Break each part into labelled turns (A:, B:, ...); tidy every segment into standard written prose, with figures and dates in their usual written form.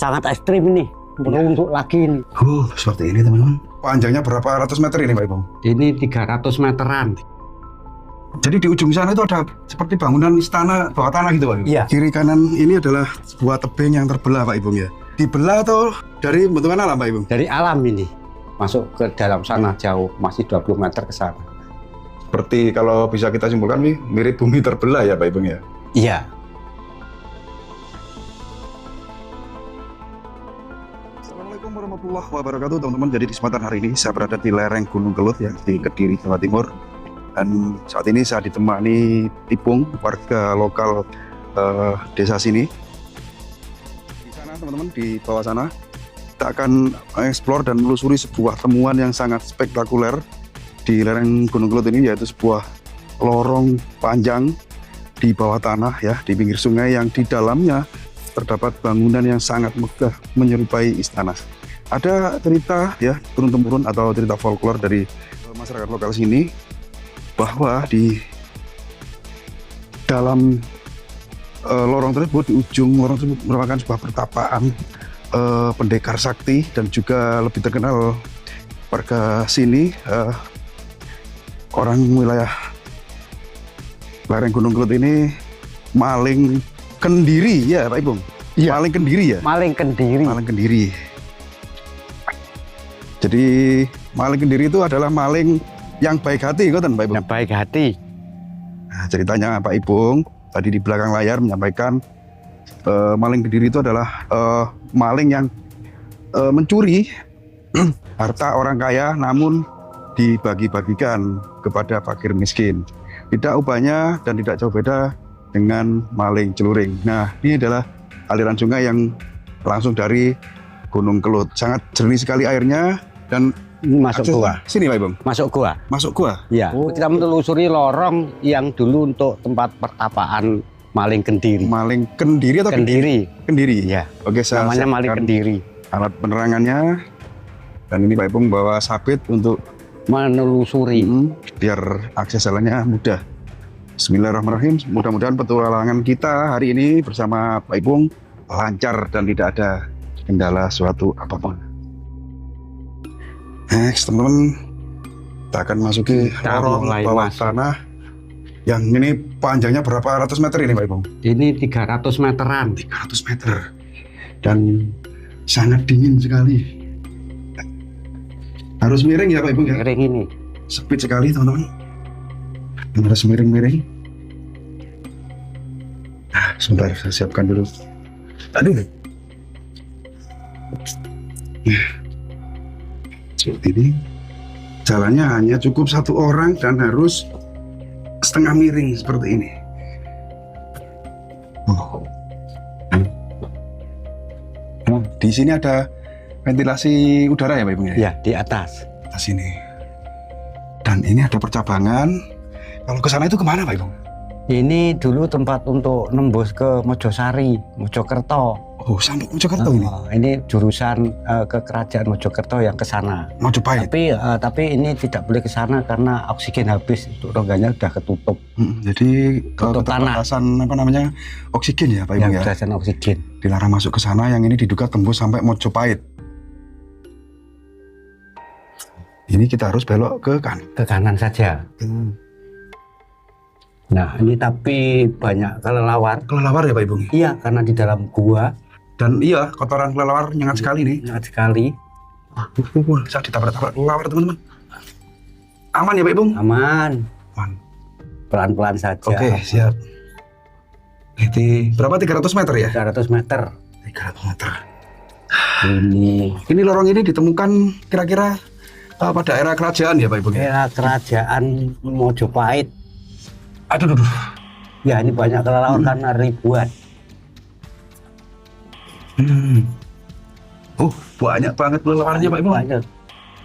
A: sangat ekstrim ini. Meruntuk lagi ini.
B: Seperti ini teman-teman. Panjangnya berapa ratus meter ini Pak Ipung?
A: Ini 300 meteran.
B: Jadi di ujung sana itu ada seperti bangunan istana bawah tanah gitu Pak Ipung?
A: Iya.
B: Kiri kanan ini adalah sebuah tebing yang terbelah Pak Ipung ya? Dibelah atau dari bentukan alam Pak Ipung?
A: Dari alam ini. Masuk ke dalam sana jauh, masih 20 meter ke sana.
B: Seperti kalau bisa kita simpulkan nih, mirip bumi terbelah ya Pak Ipung ya?
A: Iya.
B: Assalamualaikum warahmatullahi wabarakatuh teman-teman. Jadi di kesempatan hari ini saya berada di lereng Gunung Kelut ya, di Kediri, Jawa Timur. Dan saat ini saya ditemani Ipung, warga lokal desa sini. Di sana teman-teman, di bawah sana kita akan mengeksplor dan menelusuri sebuah temuan yang sangat spektakuler di lereng Gunung Kelut ini, yaitu sebuah lorong panjang di bawah tanah ya, di pinggir sungai yang di dalamnya terdapat bangunan yang sangat megah menyerupai istana. Ada cerita ya turun-temurun atau cerita folklore dari masyarakat lokal sini bahwa di dalam lorong tersebut, di ujung lorong tersebut merupakan sebuah pertapaan pendekar sakti, dan juga lebih terkenal warga sini, orang wilayah lereng Gunung Kelut ini maling kendiri ya Pak Ipung?
A: Iya.
B: Maling kendiri ya?
A: Maling kendiri.
B: Maling kendiri. Jadi maling kendiri itu adalah maling yang baik hati, kan Pak Ipung?
A: Yang baik hati.
B: Nah, ceritanya Pak Ipung tadi di belakang layar menyampaikan maling kendiri itu adalah maling yang mencuri harta orang kaya namun dibagi-bagikan kepada fakir miskin. Tidak ubahnya dan tidak jauh beda dengan maling celuring. Nah, ini adalah aliran sungai yang langsung dari Gunung Kelut. Sangat jernih sekali airnya dan
A: Masuk gua.
B: Sini Pak Ipung.
A: Masuk gua.
B: Masuk gua.
A: Ya. Kita menelusuri lorong yang dulu untuk tempat pertapaan maling kendiri.
B: Maling kendiri atau
A: Kendiri.
B: Kendiri.
A: Ya.
B: Oke, saya
A: Namanya maling
B: siapkan
A: kendiri.
B: alat penerangannya. Dan ini Pak Ipung bawa sabit untuk
A: Menelusuri.
B: biar akses jalannya mudah. Bismillahirrahmanirrahim. Mudah-mudahan petualangan kita hari ini bersama Pak Ipung lancar dan tidak ada kendala suatu apapun. Next teman-teman, kita akan masuki lorong bawah tanah yang ini panjangnya berapa ratus meter ini Pak Ipung?
A: Ini 300 meteran.
B: 300 meter dan sangat dingin sekali. Harus miring ya Pak Ipung ya?
A: Miring ini.
B: Sempit sekali teman-teman. Harus miring-miring. Nah, sebentar saya siapkan dulu. Aduh. Seperti ini. Jalannya hanya cukup satu orang dan harus setengah miring seperti ini. Di sini ada ventilasi udara ya Pak Ipung ya?
A: Ya, di atas.
B: Atas sini. Dan ini ada percabangan. Kalau ke sana itu kemana Pak Ipung?
A: Ini dulu tempat untuk nembus ke Mojosari, Mojokerto.
B: Oh, sampai Mojokerto ini?
A: Ini jurusan ke kerajaan Mojokerto yang ke sana.
B: Mojopahit?
A: Tapi ini tidak boleh ke sana karena oksigen habis. Untuk rongganya sudah ketutup.
B: Jadi
A: Tutup tanah.
B: keterbatasan apa namanya oksigen ya Pak Ipung ya?
A: Keterbatasan oksigen.
B: Dilarang masuk ke sana, yang ini diduga tembus sampai Mojopahit. Ini kita harus belok ke kanan.
A: Ke kanan saja. Nah, ini tapi banyak kelelawar.
B: Kelelawar ya Pak Ipung?
A: Iya, karena di dalam gua.
B: Dan iya, kotoran kelelawar nyengat sekali nih.
A: Nyengat sekali.
B: Saya ditabrak-tabrak kelelawar teman-teman. Aman ya Pak Ipung?
A: Aman.
B: Aman.
A: Pelan-pelan saja.
B: Oke, siap. Ini berapa? 300 meter ya?
A: 300 meter.
B: 300 meter.
A: Ini
B: lorong ini ditemukan kira-kira pada era kerajaan ya Pak Ipung?
A: era kerajaan Mojopahit.
B: Aduh.
A: Ya, ini banyak kelelawar karena ribuan.
B: Oh, banyak banget kelelawarnya Pak Ipung.
A: Banyak.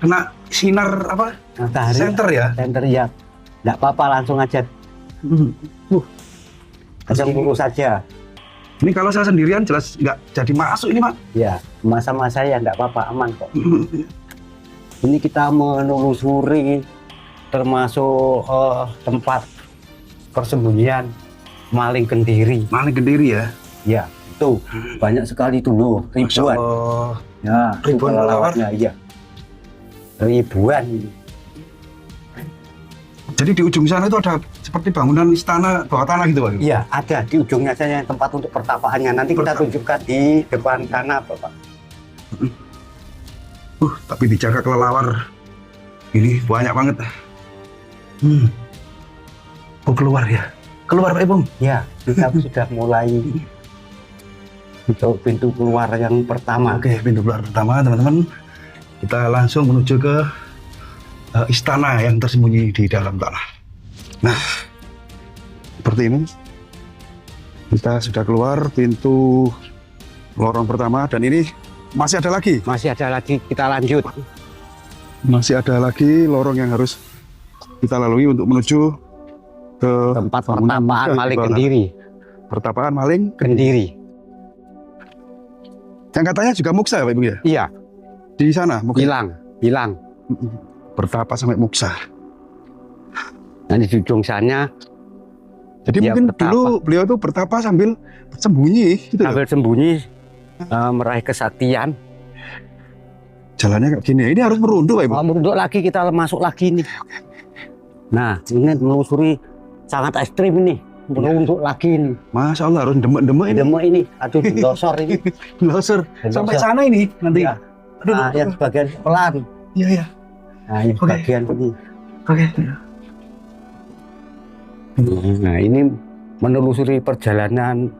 B: Kena sinar apa?
A: Matahari.
B: Center ya?
A: Center ya. Enggak apa-apa, langsung aja. Langsung lurus saja.
B: Ini kalau saya sendirian jelas nggak jadi masuk ini Pak.
A: Ya, masa-masa ya enggak apa-apa, aman kok. Ini kita menelusuri termasuk tempat persembunyian maling kendiri.
B: Maling kendiri ya?
A: Ya, Tuh, banyak sekali tuh loh,
B: Masya
A: ribuan.
B: Allah.
A: Ya,
B: Ribuan
A: kelelawar. Iya. Ribuan.
B: Jadi di ujung sana itu ada seperti bangunan istana bawah tanah gitu Pak?
A: Iya, ada di ujungnya saja tempat untuk pertapaannya. Nanti kita tunjukkan di depan sana, Bapak.
B: Tapi dijaga kelelawar. Ini banyak banget. Oh keluar ya? Keluar Pak Ipung?
A: Ya, kita sudah mulai untuk pintu keluar yang pertama.
B: Oke, pintu keluar pertama teman-teman. Kita langsung menuju ke istana yang tersembunyi di dalam tanah. Nah, seperti ini. Kita sudah keluar pintu lorong pertama dan ini masih ada lagi.
A: Masih ada lagi, kita lanjut.
B: Masih ada lagi lorong yang harus kita lalui untuk menuju ke
A: Tempat pertapaan Maling Kendiri.
B: Pertapaan Maling
A: Kendiri.
B: Yang katanya juga muksa ya Pak Ibu ya?
A: Iya,
B: Di sana muksa.
A: hilang.
B: Bertapa sampai muksa.
A: Nah, di ujung sana
B: Jadi
A: Ya,
B: mungkin
A: bertapa.
B: dulu beliau tuh bertapa sambil bersembunyi gitu ya?
A: sambil sembunyi meraih kesaktian.
B: Jalannya kayak gini. Ini harus merunduk Pak Ibu.
A: Merunduk lagi, kita masuk lagi nih. Nah, ini menelusuri sangat ekstrim ini. Merunduk lagi ini.
B: Masya Allah harus demek-demek ini.
A: Demek ini, aduh losor ini.
B: Loser. Sampai
A: Losor.
B: sana ini nanti.
A: Ya.
B: Aduh,
A: Nah, yang sebagian pelan.
B: Iya ya.
A: Nah, ini
B: Oke.
A: bagian ini.
B: Oke.
A: Nah, ini menelusuri perjalanan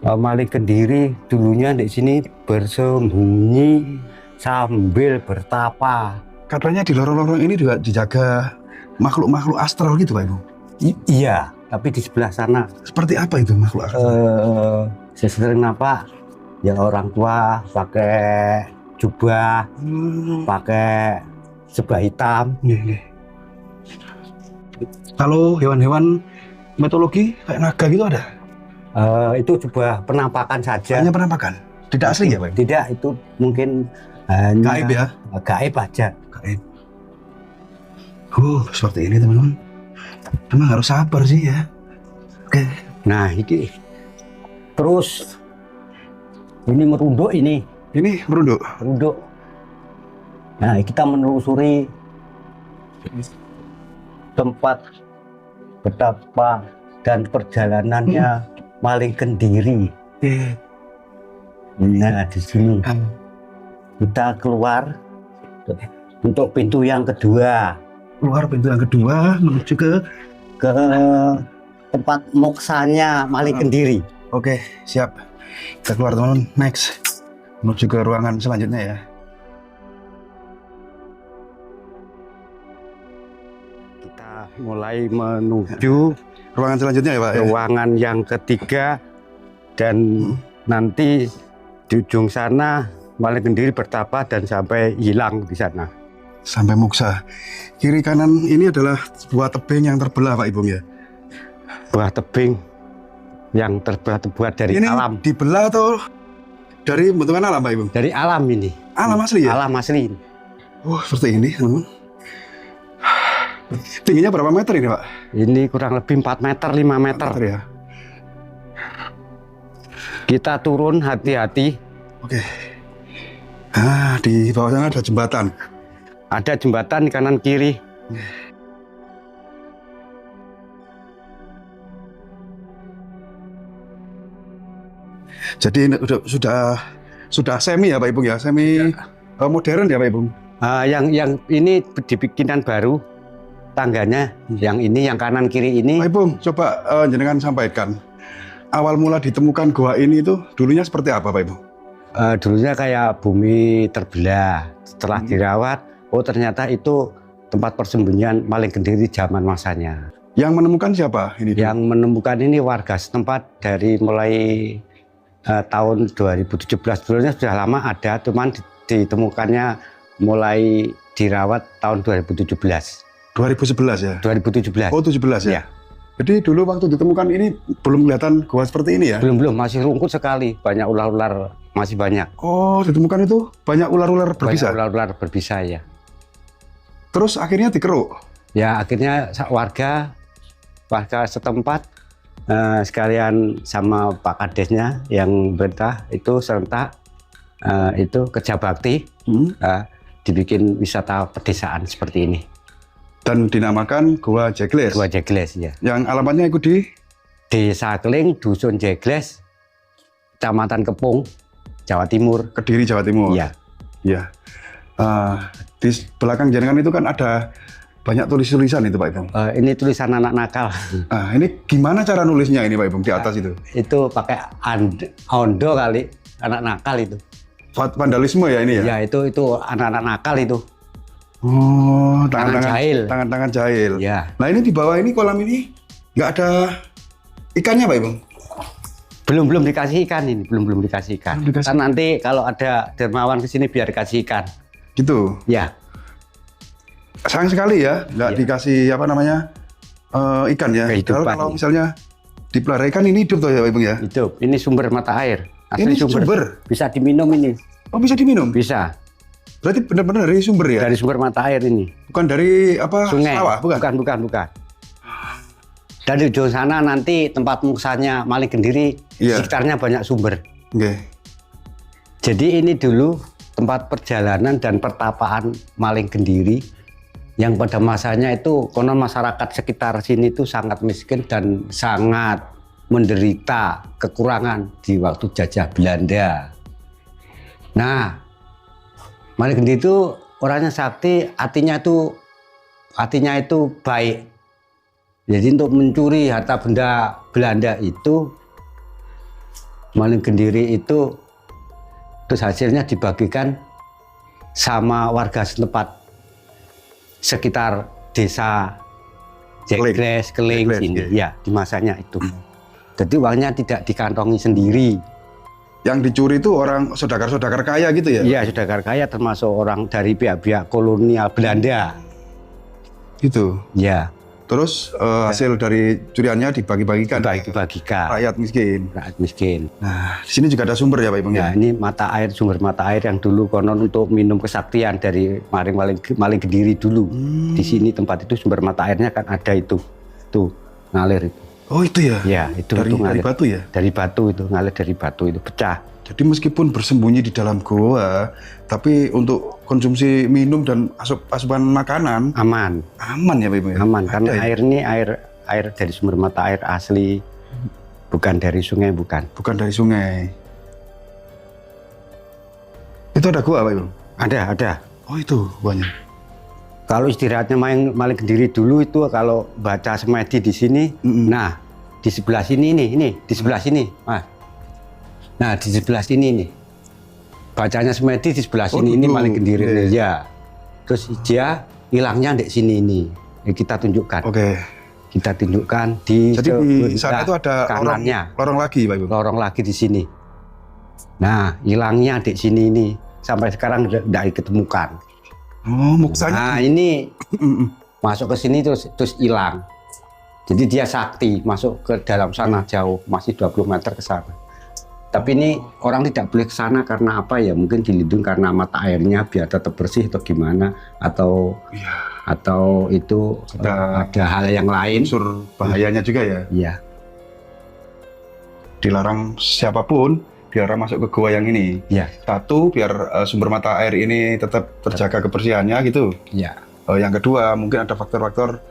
A: Maling Kendiri. Dulunya di sini bersembunyi sambil bertapa.
B: Katanya di lorong-lorong ini juga dijaga makhluk-makhluk astral gitu Pak Ibu.
A: Iya, tapi di sebelah sana
B: Seperti apa itu makhluk astral?
A: saya sering nampak ya orang tua pakai jubah, pakai sebah hitam.
B: Iya, iya. Kalau hewan-hewan mitologi kayak naga gitu ada?
A: Itu coba penampakan saja.
B: Hanya penampakan? Tidak asli ya Pak Ibu?
A: Tidak, itu mungkin hanya
B: Gaib ya?
A: gaib aja.
B: Gaib. Seperti ini teman-teman. Emang harus sabar sih ya. Oke.
A: Nah, ini terus ini merunduk ini.
B: Ini merunduk.
A: Merunduk. Nah, kita menelusuri tempat betapa dan perjalanannya Maling Kendiri.
B: Oke.
A: Nah, di sini kita keluar untuk pintu yang kedua,
B: Keluar pintu yang kedua menuju ke
A: tempat moksanya Maling Kendiri.
B: Oke, siap. Kita keluar teman-teman. Next. Menuju ke ruangan selanjutnya ya.
A: Kita mulai menuju
B: Ruangan selanjutnya ya Pak? Ya?
A: ruangan yang ketiga dan nanti di ujung sana Maling Kendiri bertapa dan sampai hilang di sana.
B: Sampai muksa. Kiri kanan ini adalah sebuah tebing yang terbelah Pak Ibung ya?
A: Buah tebing yang terbuat dari
B: Ini
A: alam.
B: dibelah atau dari bentukan alam Pak Ibung?
A: Dari alam ini.
B: Alam asli ya?
A: Alam asli.
B: Seperti ini teman-teman. Tingginya berapa meter ini Pak?
A: Ini kurang lebih 4 meter, 5 meter.
B: Ya?
A: Kita turun hati-hati.
B: Oke. Di bawah sana ada jembatan.
A: Ada jembatan kanan kiri.
B: Jadi ini sudah semi ya Pak Ibung ya? Semi modern ya Pak Ibung?
A: Yang ini dibikinan baru tangganya. Yang ini yang kanan kiri ini.
B: Pak Ibung, coba jenengan sampaikan. Awal mula ditemukan gua ini itu dulunya seperti apa Pak Ibung?
A: Dulunya kayak bumi terbelah. Setelah dirawat, ternyata itu tempat persembunyian Maling Kendiri zaman masanya.
B: Yang menemukan siapa ini?
A: Yang menemukan ini warga setempat dari mulai tahun 2017. Sebelumnya sudah lama ada, cuman ditemukannya mulai dirawat tahun 2017.
B: 2011 ya?
A: 2017.
B: Oh 17 ya?
A: Ya.
B: Jadi dulu waktu ditemukan ini belum kelihatan gua seperti ini ya?
A: Belum, masih rungkut sekali. Banyak ular-ular, masih banyak.
B: Oh, ditemukan itu banyak ular-ular berbisa?
A: Banyak ular-ular berbisa ya.
B: Terus akhirnya dikeruk?
A: Ya akhirnya warga setempat sekalian sama Pak Kadesnya yang berintah itu serentak itu kerja bakti dibikin wisata pedesaan seperti ini.
B: Dan dinamakan Gua Jegles.
A: Gua Jegles ya.
B: Yang alamatnya itu di
A: Desa Keling, Dusun Jegles, Kecamatan Kepung, Jawa Timur.
B: Kediri, Jawa Timur.
A: Iya.
B: Ya. Di belakang jenengan itu kan ada banyak tulisan itu Pak Ibung.
A: Ini tulisan anak nakal.
B: Ini gimana cara nulisnya ini Pak Ibung di atas itu?
A: Itu pakai ondo kali, anak nakal itu.
B: Vandalisme ya ini ya?
A: Ya itu anak-anak nakal itu.
B: Oh,
A: Tangan jahil.
B: Tangan-tangan jahil.
A: Ya.
B: Nah ini di bawah ini kolam ini nggak ada ikannya Pak Ibung?
A: Belum dikasih ikan ini, belum dikasih ikan.
B: Belum dikasih.
A: Kan nanti kalau ada dermawan ke sini biar dikasih ikan.
B: Gitu.
A: Ya.
B: Sayang sekali ya, nggak dikasih apa namanya ikan ya.
A: Kehidupan.
B: Kalau misalnya dipelihara ikan ini hidup tuh ya Pak Ibung ya?
A: Hidup. Ini sumber mata air. Asli
B: Ini sumber?
A: Bisa diminum ini.
B: Oh bisa diminum?
A: Bisa.
B: Berarti benar-benar dari sumber ya?
A: Dari sumber mata air ini.
B: Bukan dari apa?
A: Sungai.
B: Sawah? Bukan.
A: Bukan. Dari ujung sana nanti tempat musanya Maling Gendiri, sekitarnya banyak sumber.
B: Oke.
A: Jadi ini dulu tempat perjalanan dan pertapaan Maling Gendiri yang pada masanya itu konon masyarakat sekitar sini itu sangat miskin dan sangat menderita kekurangan di waktu jajah Belanda. Nah, Maling Gendiri itu orangnya sakti, hatinya itu baik. Jadi untuk mencuri harta benda Belanda itu, Maling Gendiri itu terus hasilnya dibagikan sama warga setempat sekitar desa Jegles, Keling sini. Ya, di masanya itu. Jadi uangnya tidak dikantongi sendiri.
B: Yang dicuri itu orang saudagar-saudagar kaya gitu ya?
A: Iya, saudagar kaya termasuk orang dari pihak-pihak kolonial Belanda.
B: Gitu.
A: Ya.
B: Terus hasil dari curiannya dibagi-bagikan
A: Dibagikan.
B: rakyat miskin.
A: Rakyat miskin.
B: Nah, di sini juga ada sumber ya Pak Ibung
A: Ya, ini sumber mata air yang dulu konon untuk minum kesaktian dari Maling Gendiri dulu. Di sini tempat itu sumber mata airnya kan ada itu. Tuh, ngalir itu.
B: Oh itu ya?
A: Ya, itu
B: dari
A: ngalir.
B: batu ya?
A: Dari batu itu, ngalir dari batu itu, pecah.
B: Jadi meskipun bersembunyi di dalam goa, tapi untuk konsumsi minum dan asupan makanan
A: Aman.
B: aman ya Pak Ibung?
A: Aman,
B: Ada
A: karena
B: ya?
A: air ini air dari sumber mata air asli. Bukan dari sungai, bukan.
B: Bukan dari sungai. Itu ada goa Pak Ibung?
A: Ada.
B: Oh itu banyak.
A: Kalau istirahatnya Maling Gendiri dulu itu kalau baca semedi di sini, nah di sebelah sini ini di sebelah sini, Mas. Nah di sebelah sini nih, bacanya semedi di sebelah sini ini Maling Gendiri ya. Terus dia hilangnya di sini ini, kita tunjukkan.
B: Oke.
A: Kita tunjukkan di.
B: Jadi di sana itu ada
A: kanannya,
B: lorong lagi Pak Ibung?
A: lorong lagi di sini. Nah hilangnya di sini ini sampai sekarang tidak ditemukan.
B: Oh, muksanya.
A: Nah ini masuk ke sini terus hilang. Jadi dia sakti masuk ke dalam sana jauh, masih 20 meter ke sana. Tapi ini orang tidak boleh ke sana karena apa ya? Mungkin dilindungi karena mata airnya biar tetap bersih atau gimana, atau itu ada hal yang lain.
B: Unsur bahayanya juga ya.
A: Iya.
B: Dilarang siapapun dilarang masuk ke goa yang ini.
A: Iya.
B: Satu, biar sumber mata air ini tetap terjaga kebersihannya gitu.
A: Iya.
B: Yang kedua, mungkin ada faktor-faktor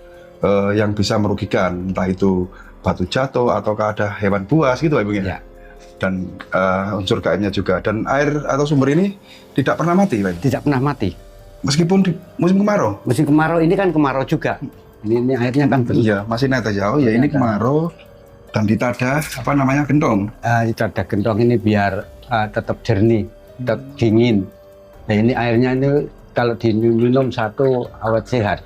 B: yang bisa merugikan, entah itu batu jatuh ataukah ada hewan buas gitu Pak Ibung ya.
A: Iya.
B: Dan unsur gaibnya juga. Dan air atau sumber ini tidak pernah mati Pak Ibung?
A: Tidak pernah mati.
B: Meskipun di musim kemarau?
A: Musim kemarau ini kan kemarau juga. Ini airnya kan bersih.
B: Iya, masih netes ya. Oh ya, ini kemarau. Dan ditadah apa namanya gentong.
A: Ditadah gentong ini biar tetap jernih, tetap dingin. Nah ini airnya ini kalau diminum satu awet sehat.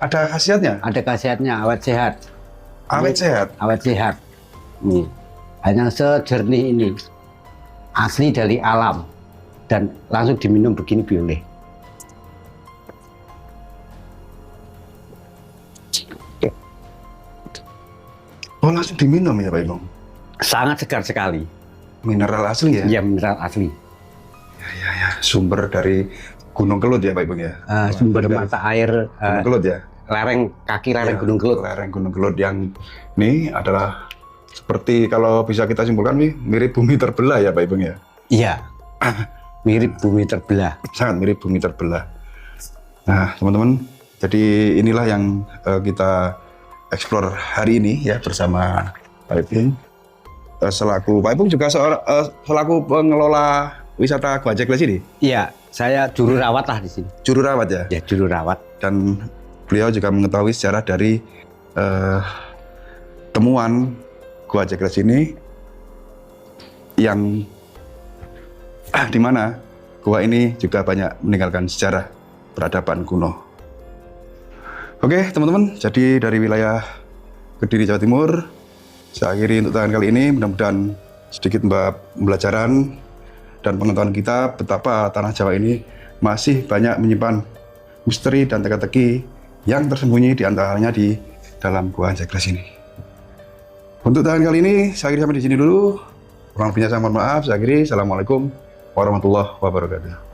B: Ada khasiatnya?
A: Ada khasiatnya awet sehat.
B: Awet sehat?
A: Awet sehat. Ini hanya sejernih ini, asli dari alam dan langsung diminum begini boleh.
B: Oh langsung diminum ya Pak Ibung?
A: Sangat segar sekali.
B: Mineral asli ya?
A: Iya mineral asli.
B: Ya. Sumber dari Gunung Kelut ya Pak Ibung ya?
A: Sumber mata air
B: Gunung Kelut ya?
A: kaki lereng Gunung Kelut.
B: Lereng Gunung Kelut yang ini adalah seperti kalau bisa kita simpulkan nih, mirip bumi terbelah ya Pak Ipung ya?
A: Iya, mirip bumi terbelah.
B: Sangat mirip bumi terbelah. Nah teman-teman, jadi inilah yang kita explore hari ini ya bersama Pak Ipung. Selaku Pak Ipung juga selaku pengelola wisata Gua Jekles ini?
A: Iya, saya juru rawat lah di sini.
B: Juru rawat ya?
A: Ya, juru rawat.
B: Dan beliau juga mengetahui sejarah dari temuan Gua Jekles ini yang di mana gua ini juga banyak meninggalkan sejarah peradaban kuno. Oke teman-teman, jadi dari wilayah Kediri Jawa Timur saya akhiri untuk tayangan kali ini. Mudah-mudahan sedikit pembelajaran dan pengetahuan kita betapa tanah Jawa ini masih banyak menyimpan misteri dan teka-teki yang tersembunyi di antaranya di dalam Gua Jekles ini. Untuk tayangan kali ini saya akhiri sampai di sini dulu. Kurang lebihnya saya mohon maaf. Saya akhiri. Assalamualaikum warahmatullahi wabarakatuh.